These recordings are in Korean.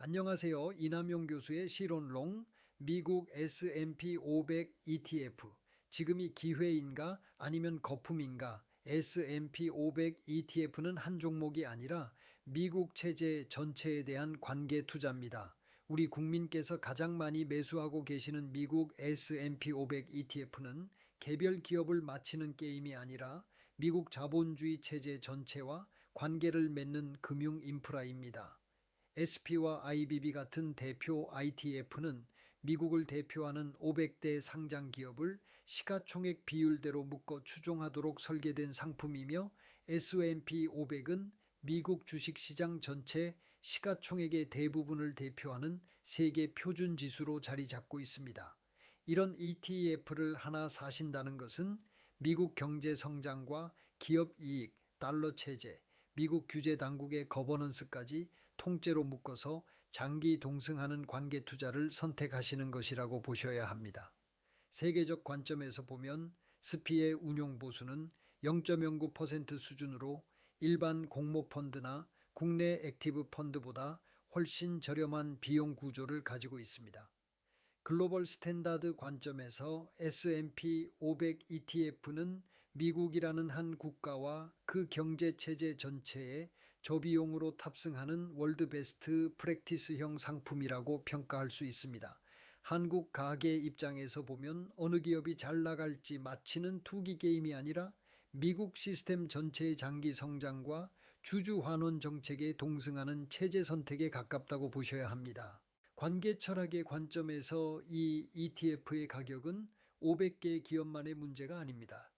안녕하세요. 이남용 교수의 실론론 미국 S&P 500 ETF. 지금이 기회인가 아니면 거품인가? S&P 500 ETF는 한 종목이 아니라 미국 체제 전체에 대한 관계 투자입니다. 우리 국민께서 가장 많이 매수하고 계시는 미국 S&P 500 ETF는 개별 기업을 맞히는 게임이 아니라 미국 자본주의 체제 전체와 관계를 맺는 금융 인프라입니다. SP와 IBB 같은 대표 ITF는 미국을 대표하는 500대 상장 기업을 시가총액 비율대로 묶어 추종하도록 설계된 상품이며 S&P 500은 미국 주식시장 전체 시가총액의 대부분을 대표하는 세계 표준 지수로 자리 잡고 있습니다. 이런 ETF를 하나 사신다는 것은 미국 경제 성장과 기업 이익, 달러 체제, 미국 규제 당국의 거버넌스까지 통째로 묶어서 장기 동승하는 관계 투자를 선택하시는 것이라고 보셔야 합니다. 세계적 관점에서 보면 스피의 운용 보수는 0.09% 수준으로 일반 공모펀드나 국내 액티브 펀드보다 훨씬 저렴한 비용 구조를 가지고 있습니다. 글로벌 스탠다드 관점에서 S&P 500 ETF는 미국이라는 한 국가와 그 경제 체제 전체에 저비용으로 탑승하는 월드 베스트 프랙티스형 상품이라고 평가할 수 있습니다. 한국 가계 입장에서 보면 어느 기업이 잘 나갈지 맞히는 투기 게임이 아니라 미국 시스템 전체의 장기 성장과 주주 환원 정책에 동승하는 체제 선택에 가깝다고 보셔야 합니다. 관계 철학의 관점에서 이 ETF의 가격은 500개 기업만의 문제가 아닙니다.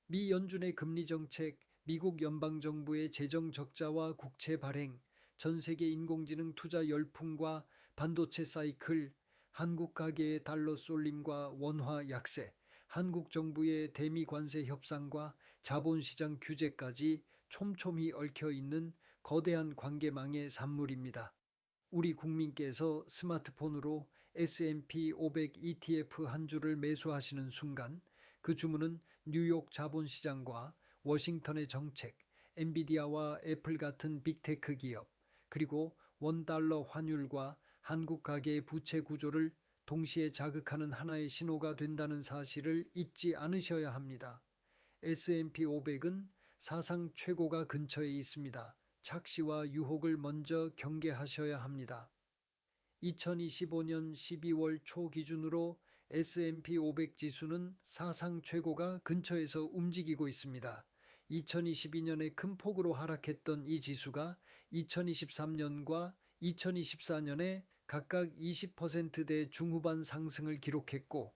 미 연준의 금리 정책, 미국 연방정부의 재정 적자와 국채 발행, 전 세계 인공지능 투자 열풍과 반도체 사이클, 한국 가계의 달러 쏠림과 원화 약세, 한국 정부의 대미 관세 협상과 자본시장 규제까지 촘촘히 얽혀 있는 거대한 관계망의 산물입니다. 우리 국민께서 스마트폰으로 S&P 500 ETF 한 주를 매수하시는 순간 그 주문은 뉴욕 자본시장과 워싱턴의 정책, 엔비디아와 애플 같은 빅테크 기업, 그리고 원달러 환율과 한국 가계의 부채 구조를 동시에 자극하는 하나의 신호가 된다는 사실을 잊지 않으셔야 합니다. S&P 500은 사상 최고가 근처에 있습니다. 착시와 유혹을 먼저 경계하셔야 합니다. 2025년 12월 초 기준으로 S&P 500 지수는 사상 최고가 근처에서 움직이고 있습니다. 2022년에 큰 폭으로 하락했던 이 지수가 2023년과 2024년에 각각 20%대 중후반 상승을 기록했고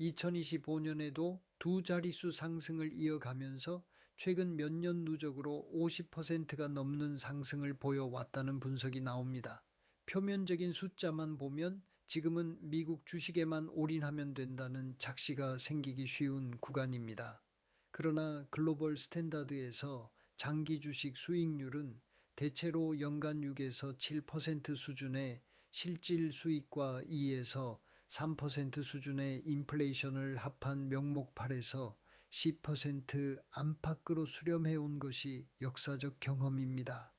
2025년에도 두 자릿수 상승을 이어가면서 최근 몇 년 누적으로 50%가 넘는 상승을 보여왔다는 분석이 나옵니다. 표면적인 숫자만 보면 지금은 미국 주식에만 올인하면 된다는 착시가 생기기 쉬운 구간입니다. 그러나 글로벌 스탠다드에서 장기 주식 수익률은 대체로 연간 6에서 7% 수준의 실질 수익과 2에서 3% 수준의 인플레이션을 합한 명목 8에서 10% 안팎으로 수렴해온 것이 역사적 경험입니다.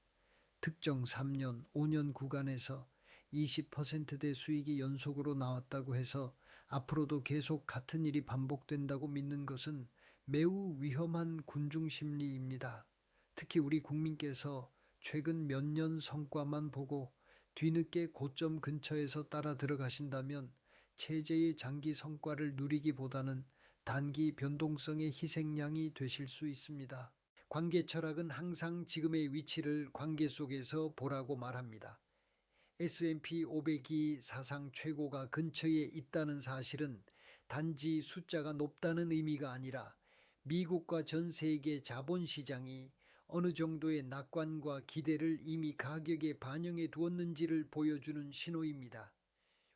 특정 3년, 5년 구간에서 20%대 수익이 연속으로 나왔다고 해서 앞으로도 계속 같은 일이 반복된다고 믿는 것은 매우 위험한 군중심리입니다. 특히 우리 국민께서 최근 몇 년 성과만 보고 뒤늦게 고점 근처에서 따라 들어가신다면 체제의 장기 성과를 누리기보다는 단기 변동성의 희생양이 되실 수 있습니다. 관계 철학은 항상 지금의 위치를 관계 속에서 보라고 말합니다. S&P 500이 사상 최고가 근처에 있다는 사실은 단지 숫자가 높다는 의미가 아니라 미국과 전 세계 자본시장이 어느 정도의 낙관과 기대를 이미 가격에 반영해 두었는지를 보여주는 신호입니다.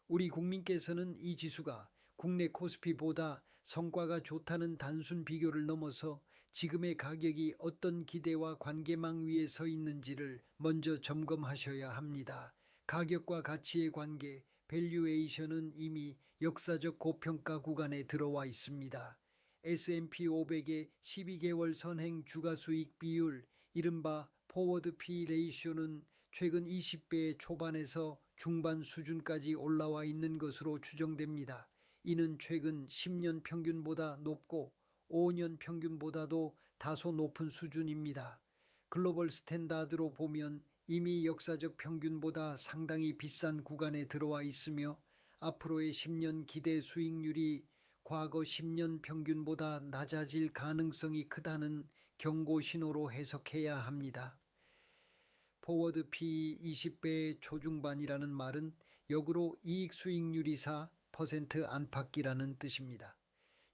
우리 국민께서는 이 지수가 국내 코스피보다 성과가 좋다는 단순 비교를 넘어서 지금의 가격이 어떤 기대와 관계망 위에 서 있는지를 먼저 점검하셔야 합니다. 가격과 가치의 관계, 밸류에이션은 이미 역사적 고평가 구간에 들어와 있습니다. S&P 500의 12개월 선행 주가 수익 비율, 이른바 포워드 P 레이쇼는 최근 20배 초반에서 중반 수준까지 올라와 있는 것으로 추정됩니다. 이는 최근 10년 평균보다 높고 5년 평균보다도 다소 높은 수준입니다. 글로벌 스탠다드로 보면 이미 역사적 평균보다 상당히 비싼 구간에 들어와 있으며 앞으로의 10년 기대 수익률이 과거 10년 평균보다 낮아질 가능성이 크다는 경고 신호로 해석해야 합니다. 포워드 PE 20배의 초중반이라는 말은 역으로 이익 수익률이사 % 안팎이라는 뜻입니다.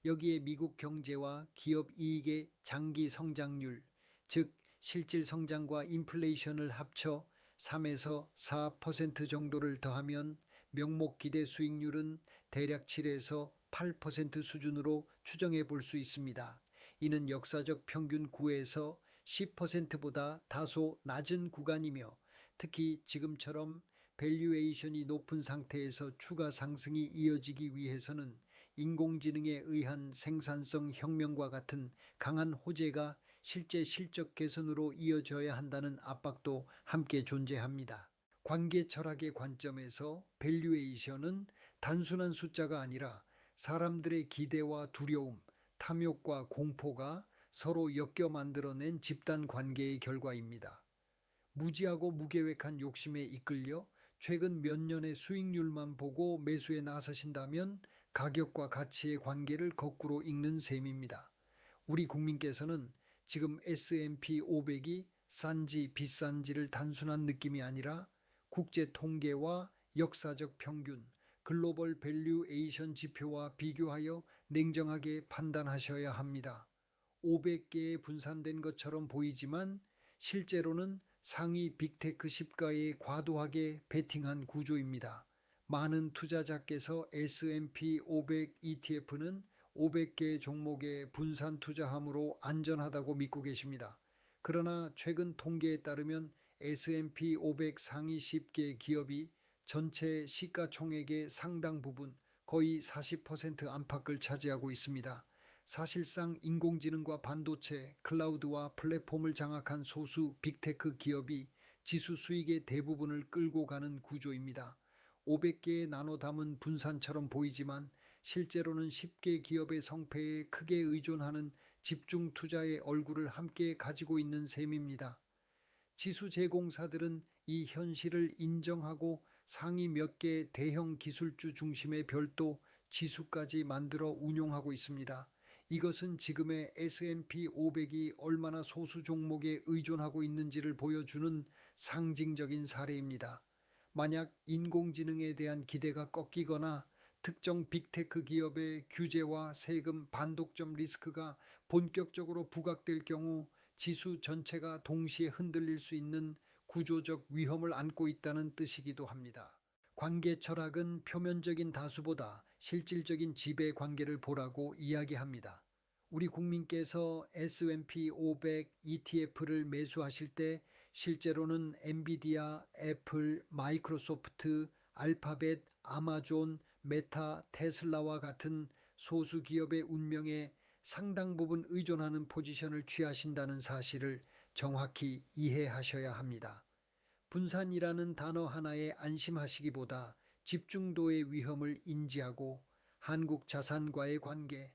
여기에 미국 경제와 기업 이익의 장기 성장률, 즉 실질 성장과 인플레이션을 합쳐 3에서 4% 정도를 더하면 명목 기대 수익률은 대략 7에서 8% 수준으로 추정해 볼 수 있습니다. 이는 역사적 평균 9에서 10%보다 다소 낮은 구간이며 특히 지금처럼 밸류에이션이 높은 상태에서 추가 상승이 이어지기 위해서는 인공지능에 의한 생산성 혁명과 같은 강한 호재가 실제 실적 개선으로 이어져야 한다는 압박도 함께 존재합니다. 관계 철학의 관점에서 밸류에이션은 단순한 숫자가 아니라 사람들의 기대와 두려움, 탐욕과 공포가 서로 엮여 만들어낸 집단 관계의 결과입니다. 무지하고 무계획한 욕심에 이끌려 최근 몇 년의 수익률만 보고 매수에 나서신다면 가격과 가치의 관계를 거꾸로 읽는 셈입니다. 우리 국민께서는 지금 S&P 500이 싼지 비싼지를 단순한 느낌이 아니라 국제 통계와 역사적 평균, 글로벌 밸류에이션 지표와 비교하여 냉정하게 판단하셔야 합니다. 500개에 분산된 것처럼 보이지만 실제로는 상위 빅테크 10가에 과도하게 베팅한 구조입니다. 많은 투자자께서 S&P 500 ETF는 500개 종목에 분산 투자함으로 안전하다고 믿고 계십니다. 그러나 최근 통계에 따르면 S&P 500 상위 10개 기업이 전체 시가총액의 상당 부분, 거의 40% 안팎을 차지하고 있습니다. 사실상 인공지능과 반도체, 클라우드와 플랫폼을 장악한 소수 빅테크 기업이 지수 수익의 대부분을 끌고 가는 구조입니다. 500개에 나눠 담은 분산처럼 보이지만 실제로는 10개 기업의 성패에 크게 의존하는 집중 투자의 얼굴을 함께 가지고 있는 셈입니다. 지수 제공사들은 이 현실을 인정하고 상위 몇 개 대형 기술주 중심의 별도 지수까지 만들어 운용하고 있습니다. 이것은 지금의 S&P 500이 얼마나 소수 종목에 의존하고 있는지를 보여주는 상징적인 사례입니다. 만약 인공지능에 대한 기대가 꺾이거나 특정 빅테크 기업의 규제와 세금 반독점 리스크가 본격적으로 부각될 경우 지수 전체가 동시에 흔들릴 수 있는 구조적 위험을 안고 있다는 뜻이기도 합니다. 관계 철학은 표면적인 다수보다 실질적인 지배 관계를 보라고 이야기합니다. 우리 국민께서 S&P 500 ETF를 매수하실 때 실제로는 엔비디아, 애플, 마이크로소프트, 알파벳, 아마존, 메타, 테슬라와 같은 소수 기업의 운명에 상당 부분 의존하는 포지션을 취하신다는 사실을 정확히 이해하셔야 합니다. 분산이라는 단어 하나에 안심하시기보다 집중도의 위험을 인지하고 한국 자산과의 관계,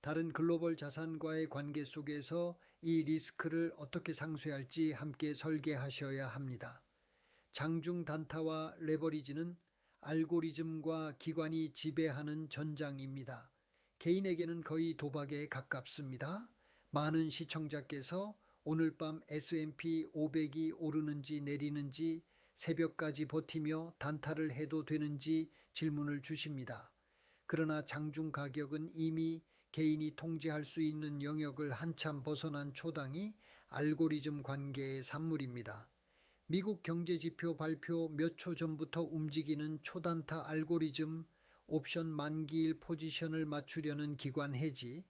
다른 글로벌 자산과의 관계 속에서 이 리스크를 어떻게 상쇄할지 함께 설계하셔야 합니다. 장중 단타와 레버리지는 알고리즘과 기관이 지배하는 전장입니다. 개인에게는 거의 도박에 가깝습니다. 많은 시청자께서 오늘 밤 S&P 500이 오르는지 내리는지 새벽까지 버티며 단타를 해도 되는지 질문을 주십니다. 그러나 장중 가격은 이미 개인이 통제할 수 있는 영역을 한참 벗어난 초당이 알고리즘 관계의 산물입니다. 미국 경제지표 발표 몇 초 전부터 움직이는 초단타 알고리즘, 옵션 만기일 포지션을 맞추려는 기관 해지,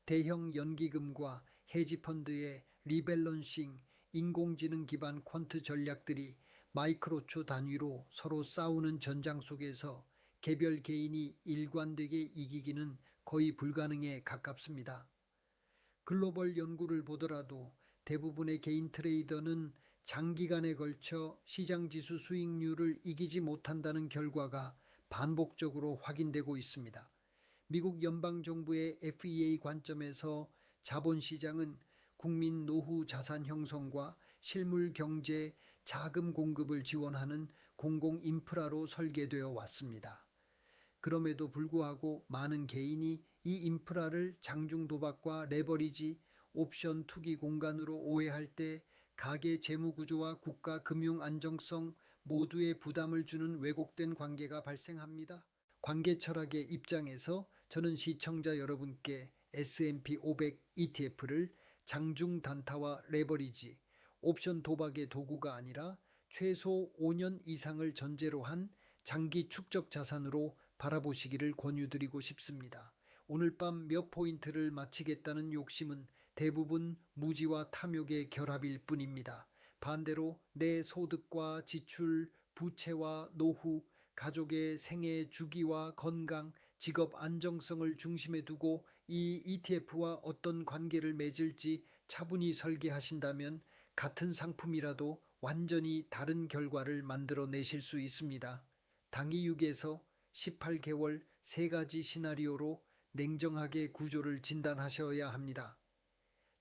대형 연기금과 헤지펀드의 리밸런싱, 인공지능 기반 퀀트 전략들이 마이크로초 단위로 서로 싸우는 전장 속에서 개별 개인이 일관되게 이기기는 거의 불가능에 가깝습니다. 글로벌 연구를 보더라도 대부분의 개인 트레이더는 장기간에 걸쳐 시장지수 수익률을 이기지 못한다는 결과가 반복적으로 확인되고 있습니다. 미국 연방정부의 FEA 관점에서 자본시장은 국민 노후 자산 형성과 실물 경제 자금 공급을 지원하는 공공 인프라로 설계되어 왔습니다. 그럼에도 불구하고 많은 개인이 이 인프라를 장중 도박과 레버리지, 옵션 투기 공간으로 오해할 때 가계 재무 구조와 국가 금융 안정성 모두에 부담을 주는 왜곡된 관계가 발생합니다. 관계 철학의 입장에서 저는 시청자 여러분께 S&P 500 ETF를 장중 단타와 레버리지, 옵션 도박의 도구가 아니라 최소 5년 이상을 전제로 한 장기 축적 자산으로 바라보시기를 권유드리고 싶습니다. 오늘 밤 몇 포인트를 마치겠다는 욕심은 대부분 무지와 탐욕의 결합일 뿐입니다. 반대로 내 소득과 지출, 부채와 노후, 가족의 생애 주기와 건강, 직업 안정성을 중심에 두고 이 ETF와 어떤 관계를 맺을지 차분히 설계하신다면 같은 상품이라도 완전히 다른 결과를 만들어내실 수 있습니다. 단기 6에서 18개월 세 가지 시나리오로 냉정하게 구조를 진단하셔야 합니다.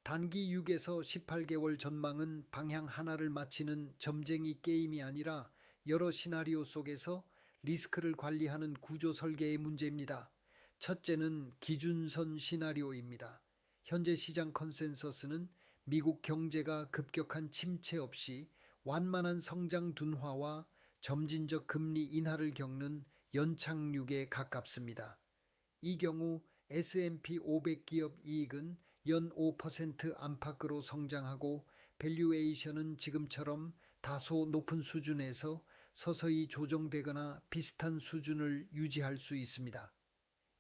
단기 6에서 18개월 전망은 방향 하나를 맞히는 점쟁이 게임이 아니라 여러 시나리오 속에서 리스크를 관리하는 구조 설계의 문제입니다. 첫째는 기준선 시나리오입니다. 현재 시장 컨센서스는 미국 경제가 급격한 침체 없이 완만한 성장 둔화와 점진적 금리 인하를 겪는 연착륙에 가깝습니다. 이 경우 S&P 500 기업 이익은 연 5% 안팎으로 성장하고 밸류에이션은 지금처럼 다소 높은 수준에서 서서히 조정되거나 비슷한 수준을 유지할 수 있습니다.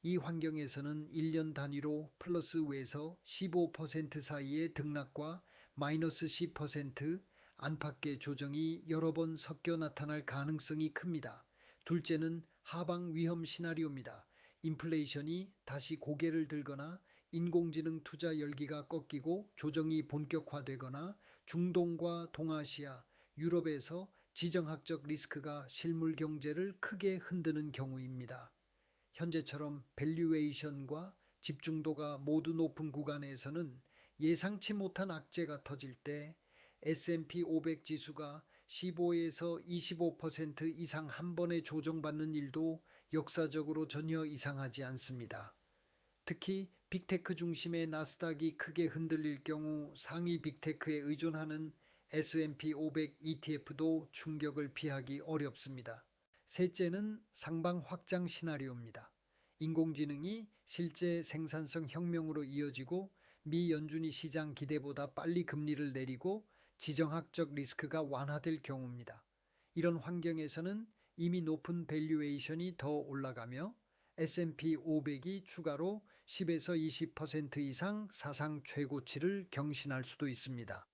이 환경에서는 1년 단위로 플러스 외에서 15% 사이의 등락과 마이너스 10% 안팎의 조정이 여러 번 섞여 나타날 가능성이 큽니다. 둘째는 하방 위험 시나리오입니다. 인플레이션이 다시 고개를 들거나 인공지능 투자 열기가 꺾이고 조정이 본격화되거나 중동과 동아시아, 유럽에서 지정학적 리스크가 실물 경제를 크게 흔드는 경우입니다. 현재처럼 밸류에이션과 집중도가 모두 높은 구간에서는 예상치 못한 악재가 터질 때 S&P 500 지수가 15에서 25% 이상 한 번에 조정받는 일도 역사적으로 전혀 이상하지 않습니다. 특히 빅테크 중심의 나스닥이 크게 흔들릴 경우 상위 빅테크에 의존하는 S&P 500 ETF도 충격을 피하기 어렵습니다. 셋째는 상방 확장 시나리오입니다. 인공지능이 실제 생산성 혁명으로 이어지고 미 연준이 시장 기대보다 빨리 금리를 내리고 지정학적 리스크가 완화될 경우입니다. 이런 환경에서는 이미 높은 밸류에이션이 더 올라가며 S&P 500이 추가로 10에서 20% 이상 사상 최고치를 경신할 수도 있습니다.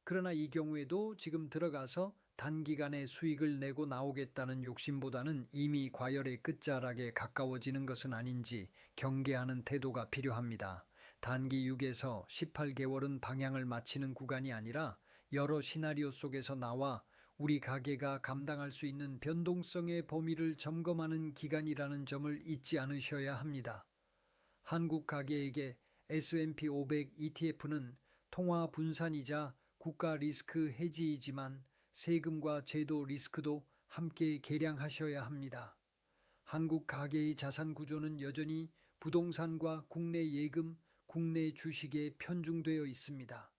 그러나 이 경우에도 지금 들어가서 단기간에 수익을 내고 나오겠다는 욕심보다는 이미 과열의 끝자락에 가까워지는 것은 아닌지 경계하는 태도가 필요합니다. 단기 6에서 18개월은 방향을 맞히는 구간이 아니라 여러 시나리오 속에서 나와 우리 가계가 감당할 수 있는 변동성의 범위를 점검하는 기간이라는 점을 잊지 않으셔야 합니다. 한국 가계에게 S&P 500 ETF는 통화 분산이자 국가 리스크 해지이지만 세금과 제도 리스크도 함께 계량하셔야 합니다. 한국 가계의 자산 구조는 여전히 부동산과 국내 예금, 국내 주식에 편중되어 있습니다.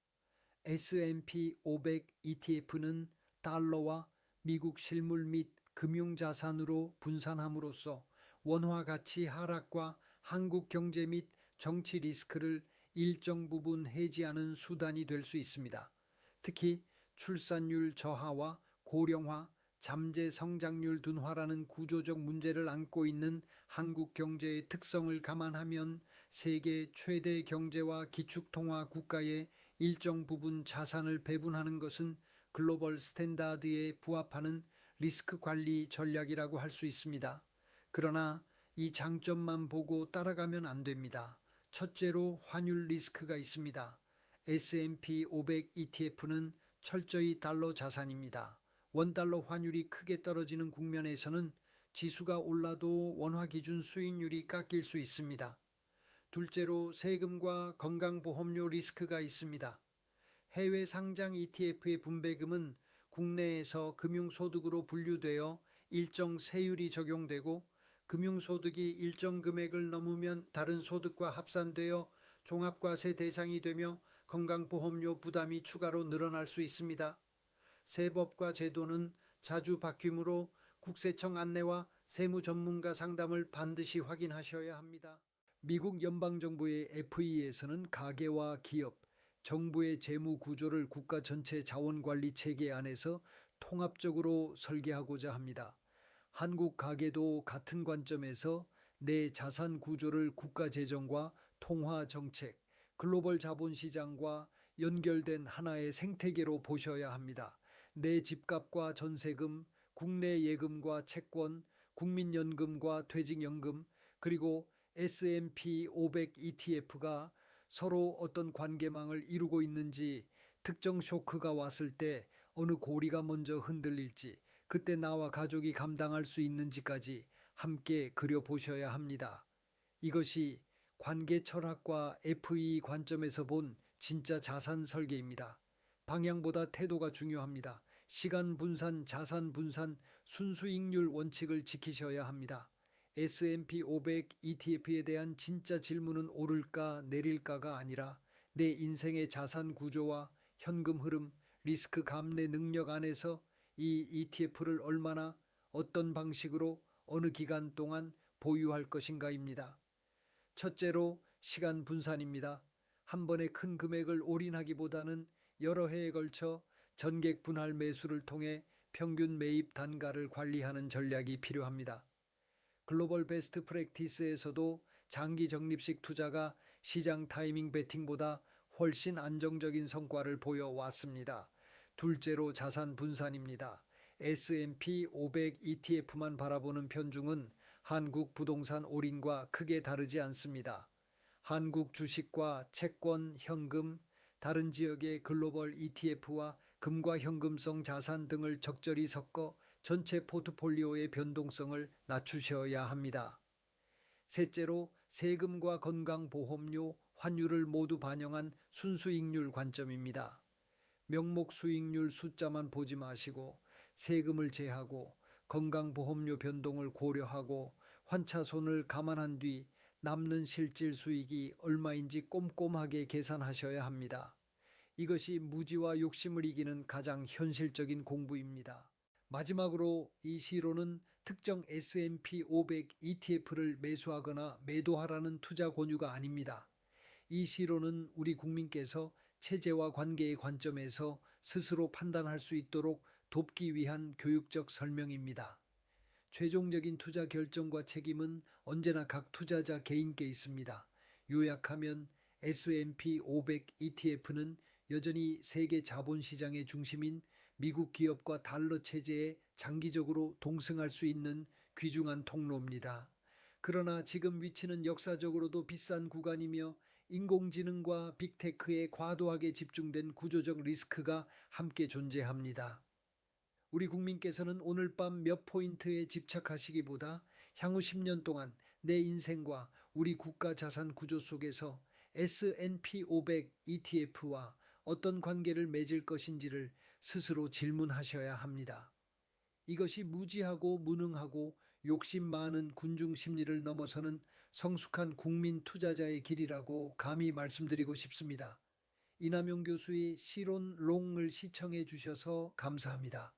S&P 500 ETF는 달러와 미국 실물 및 금융자산으로 분산함으로써 원화 가치 하락과 한국 경제 및 정치 리스크를 일정 부분 해지하는 수단이 될 수 있습니다. 특히 출산율 저하와 고령화, 잠재 성장률 둔화라는 구조적 문제를 안고 있는 한국 경제의 특성을 감안하면 세계 최대 경제와 기축통화 국가의 일정 부분 자산을 배분하는 것은 글로벌 스탠다드에 부합하는 리스크 관리 전략이라고 할 수 있습니다. 그러나 이 장점만 보고 따라가면 안 됩니다. 첫째로 환율 리스크가 있습니다. S&P 500 ETF는 철저히 달러 자산입니다. 원달러 환율이 크게 떨어지는 국면에서는 지수가 올라도 원화 기준 수익률이 깎일 수 있습니다. 둘째로 세금과 건강보험료 리스크가 있습니다. 해외 상장 ETF의 분배금은 국내에서 금융소득으로 분류되어 일정 세율이 적용되고 금융소득이 일정 금액을 넘으면 다른 소득과 합산되어 종합과세 대상이 되며 건강보험료 부담이 추가로 늘어날 수 있습니다. 세법과 제도는 자주 바뀌므로 국세청 안내와 세무 전문가 상담을 반드시 확인하셔야 합니다. 미국 연방정부의 FE에서는 가계와 기업, 정부의 재무 구조를 국가 전체 자원관리 체계 안에서 통합적으로 설계하고자 합니다. 한국 가계도 같은 관점에서 내 자산 구조를 국가 재정과 통화 정책, 글로벌 자본시장과 연결된 하나의 생태계로 보셔야 합니다. 내 집값과 전세금, 국내 예금과 채권, 국민연금과 퇴직연금, 그리고 S&P 500 ETF가 서로 어떤 관계망을 이루고 있는지, 특정 쇼크가 왔을 때 어느 고리가 먼저 흔들릴지, 그때 나와 가족이 감당할 수 있는지까지 함께 그려보셔야 합니다. 이것이 관계 철학과 FE 관점에서 본 진짜 자산 설계입니다. 방향보다 태도가 중요합니다. 시간 분산, 자산 분산, 순수익률 원칙을 지키셔야 합니다. S&P 500 ETF에 대한 진짜 질문은 오를까 내릴까가 아니라 내 인생의 자산 구조와 현금 흐름, 리스크 감내 능력 안에서 이 ETF를 얼마나, 어떤 방식으로, 어느 기간 동안 보유할 것인가입니다. 첫째로 시간 분산입니다. 한 번에 큰 금액을 올인하기보다는 여러 해에 걸쳐 전객 분할 매수를 통해 평균 매입 단가를 관리하는 전략이 필요합니다. 글로벌 베스트 프랙티스에서도 장기 적립식 투자가 시장 타이밍 베팅보다 훨씬 안정적인 성과를 보여왔습니다. 둘째로 자산 분산입니다. S&P 500 ETF만 바라보는 편중은 한국 부동산 올인과 크게 다르지 않습니다. 한국 주식과 채권, 현금, 다른 지역의 글로벌 ETF와 금과 현금성 자산 등을 적절히 섞어 전체 포트폴리오의 변동성을 낮추셔야 합니다. 셋째로 세금과 건강보험료, 환율을 모두 반영한 순수익률 관점입니다. 명목 수익률 숫자만 보지 마시고 세금을 제하고 건강보험료 변동을 고려하고 환차손을 감안한 뒤 남는 실질 수익이 얼마인지 꼼꼼하게 계산하셔야 합니다. 이것이 무지와 욕심을 이기는 가장 현실적인 공부입니다. 마지막으로 이 시로는 특정 S&P 500 ETF를 매수하거나 매도하라는 투자 권유가 아닙니다. 이 시로는 우리 국민께서 체제와 관계의 관점에서 스스로 판단할 수 있도록 돕기 위한 교육적 설명입니다. 최종적인 투자 결정과 책임은 언제나 각 투자자 개인께 있습니다. 요약하면 S&P 500 ETF는 여전히 세계 자본시장의 중심인 미국 기업과 달러 체제에 장기적으로 동승할 수 있는 귀중한 통로입니다. 그러나 지금 위치는 역사적으로도 비싼 구간이며 인공지능과 빅테크에 과도하게 집중된 구조적 리스크가 함께 존재합니다. 우리 국민께서는 오늘 밤 몇 포인트에 집착하시기보다 향후 10년 동안 내 인생과 우리 국가 자산 구조 속에서 S&P 500 ETF와 어떤 관계를 맺을 것인지를 스스로 질문하셔야 합니다. 이것이 무지하고 무능하고 욕심 많은 군중 심리를 넘어서는 성숙한 국민 투자자의 길이라고 감히 말씀드리고 싶습니다. 이남용 교수의 시론 롱을 시청해 주셔서 감사합니다.